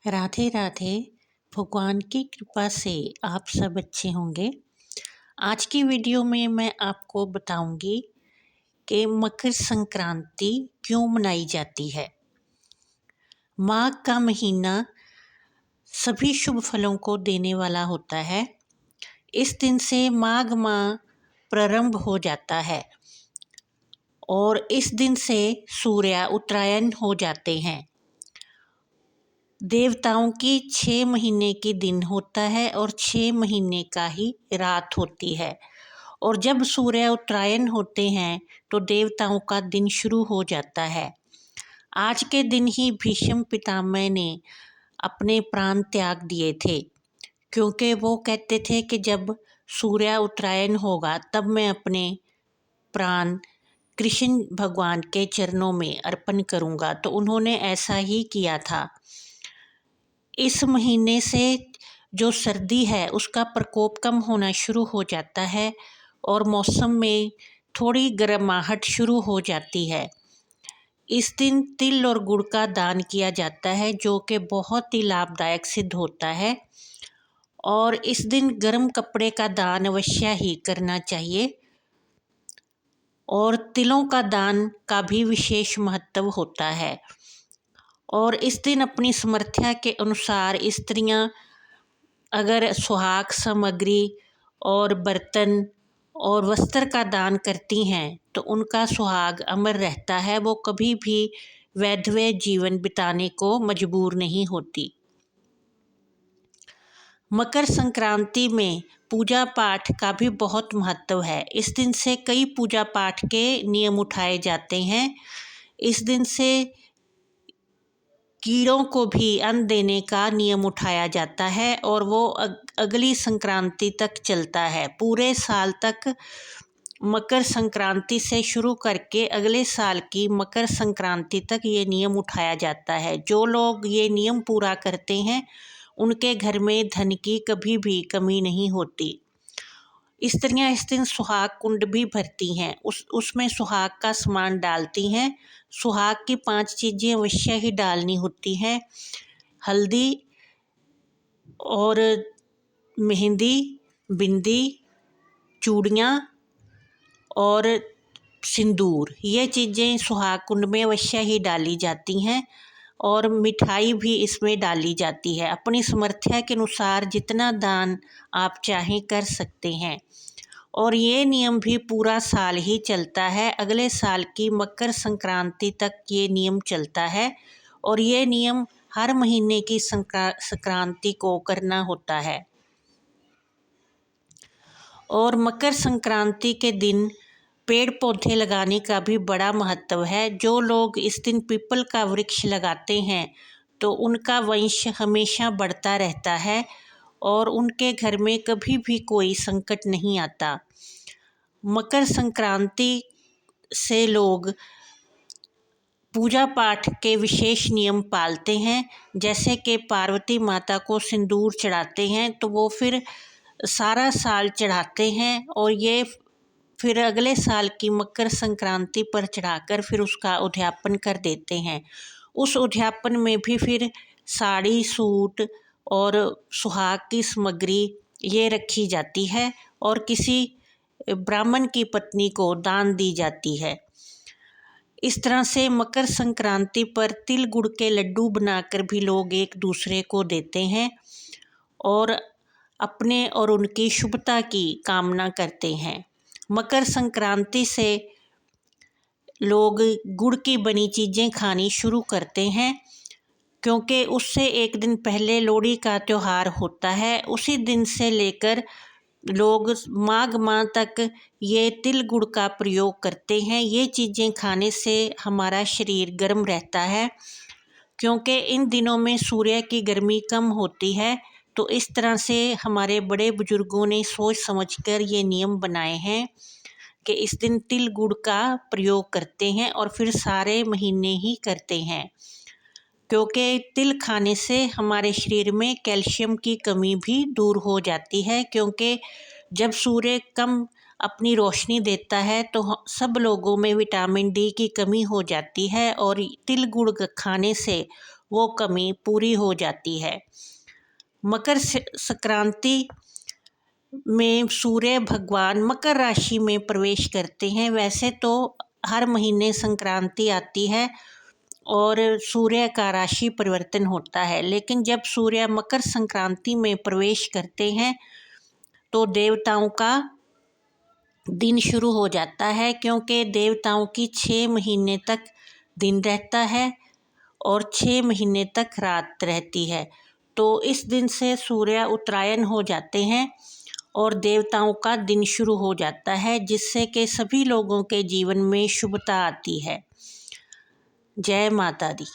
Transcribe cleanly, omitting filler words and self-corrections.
राधे राधे। भगवान की कृपा से आप सब अच्छे होंगे। आज की वीडियो में मैं आपको बताऊंगी कि मकर संक्रांति क्यों मनाई जाती है। माघ का महीना सभी शुभ फलों को देने वाला होता है। इस दिन से माघ माह प्रारंभ हो जाता है और इस दिन से सूर्य उत्तरायण हो जाते हैं। देवताओं की 6 महीने की दिन होता है और 6 महीने का ही रात होती है। और जब सूर्य उत्तरायण होते हैं तो देवताओं का दिन शुरू हो जाता है। आज के दिन ही भीष्म पितामह ने अपने प्राण त्याग दिए थे, क्योंकि वो कहते थे कि जब सूर्य उत्तरायण होगा तब मैं अपने प्राण कृष्ण भगवान के चरणों में अर्पण करूँगा। तो उन्होंने ऐसा ही किया था। इस महीने से जो सर्दी है उसका प्रकोप कम होना शुरू हो जाता है और मौसम में थोड़ी गर्माहट शुरू हो जाती है। इस दिन तिल और गुड़ का दान किया जाता है, जो कि बहुत ही लाभदायक सिद्ध होता है। और इस दिन गर्म कपड़े का दान अवश्य ही करना चाहिए। और तिलों का दान का भी विशेष महत्व होता है। और इस दिन अपनी सामर्थ्य के अनुसार स्त्रियां अगर सुहाग सामग्री और बर्तन और वस्त्र का दान करती हैं तो उनका सुहाग अमर रहता है। वो कभी भी वैधव्य जीवन बिताने को मजबूर नहीं होती। मकर संक्रांति में पूजा पाठ का भी बहुत महत्व है। इस दिन से कई पूजा पाठ के नियम उठाए जाते हैं। इस दिन से कीड़ों को भी अन्न देने का नियम उठाया जाता है और वो अगली संक्रांति तक चलता है। पूरे साल तक मकर संक्रांति से शुरू करके अगले साल की मकर संक्रांति तक ये नियम उठाया जाता है। जो लोग ये नियम पूरा करते हैं उनके घर में धन की कभी भी कमी नहीं होती। स्त्रियां इस दिन सुहाग कुंड भी भरती हैं, उसमें सुहाग का सामान डालती हैं। सुहाग की 5 चीज़ें अवश्य ही डालनी होती हैं: हल्दी और मेहंदी, बिंदी, चूड़ियाँ और सिंदूर। ये चीज़ें सुहाग कुंड में अवश्य ही डाली जाती हैं और मिठाई भी इसमें डाली जाती है। अपनी सामर्थ्य के अनुसार जितना दान आप चाहें कर सकते हैं। और ये नियम भी पूरा साल ही चलता है। अगले साल की मकर संक्रांति तक ये नियम चलता है और ये नियम हर महीने की संक्रांति को करना होता है। और मकर संक्रांति के दिन पेड़ पौधे लगाने का भी बड़ा महत्व है। जो लोग इस दिन पीपल का वृक्ष लगाते हैं तो उनका वंश हमेशा बढ़ता रहता है और उनके घर में कभी भी कोई संकट नहीं आता। मकर संक्रांति से लोग पूजा पाठ के विशेष नियम पालते हैं, जैसे कि पार्वती माता को सिंदूर चढ़ाते हैं तो वो फिर सारा साल चढ़ाते हैं और ये फिर अगले साल की मकर संक्रांति पर चढ़ाकर फिर उसका उद्यापन कर देते हैं। उस उद्यापन में भी फिर साड़ी, सूट और सुहाग की सामग्री ये रखी जाती है और किसी ब्राह्मण की पत्नी को दान दी जाती है। इस तरह से मकर संक्रांति पर तिल गुड़ के लड्डू बनाकर भी लोग एक दूसरे को देते हैं और अपने और उनकी शुभता की कामना करते हैं। मकर संक्रांति से लोग गुड़ की बनी चीज़ें खानी शुरू करते हैं, क्योंकि उससे एक दिन पहले लोहड़ी का त्यौहार होता है। उसी दिन से लेकर लोग माघ माह तक ये तिल गुड़ का प्रयोग करते हैं। ये चीज़ें खाने से हमारा शरीर गर्म रहता है, क्योंकि इन दिनों में सूर्य की गर्मी कम होती है। तो इस तरह से हमारे बड़े बुजुर्गों ने सोच समझकर ये नियम बनाए हैं कि इस दिन तिल गुड़ का प्रयोग करते हैं और फिर सारे महीने ही करते हैं, क्योंकि तिल खाने से हमारे शरीर में कैल्शियम की कमी भी दूर हो जाती है। क्योंकि जब सूर्य कम अपनी रोशनी देता है तो सब लोगों में विटामिन डी की कमी हो जाती है और तिल गुड़ खाने से वो कमी पूरी हो जाती है। मकर संक्रांति में सूर्य भगवान मकर राशि में प्रवेश करते हैं। वैसे तो हर महीने संक्रांति आती है और सूर्य का राशि परिवर्तन होता है, लेकिन जब सूर्य मकर संक्रांति में प्रवेश करते हैं तो देवताओं का दिन शुरू हो जाता है, क्योंकि देवताओं की 6 महीने तक दिन रहता है और 6 महीने तक रात रहती है। तो इस दिन से सूर्य उत्तरायण हो जाते हैं और देवताओं का दिन शुरू हो जाता है, जिससे कि सभी लोगों के जीवन में शुभता आती है। जय माता दी।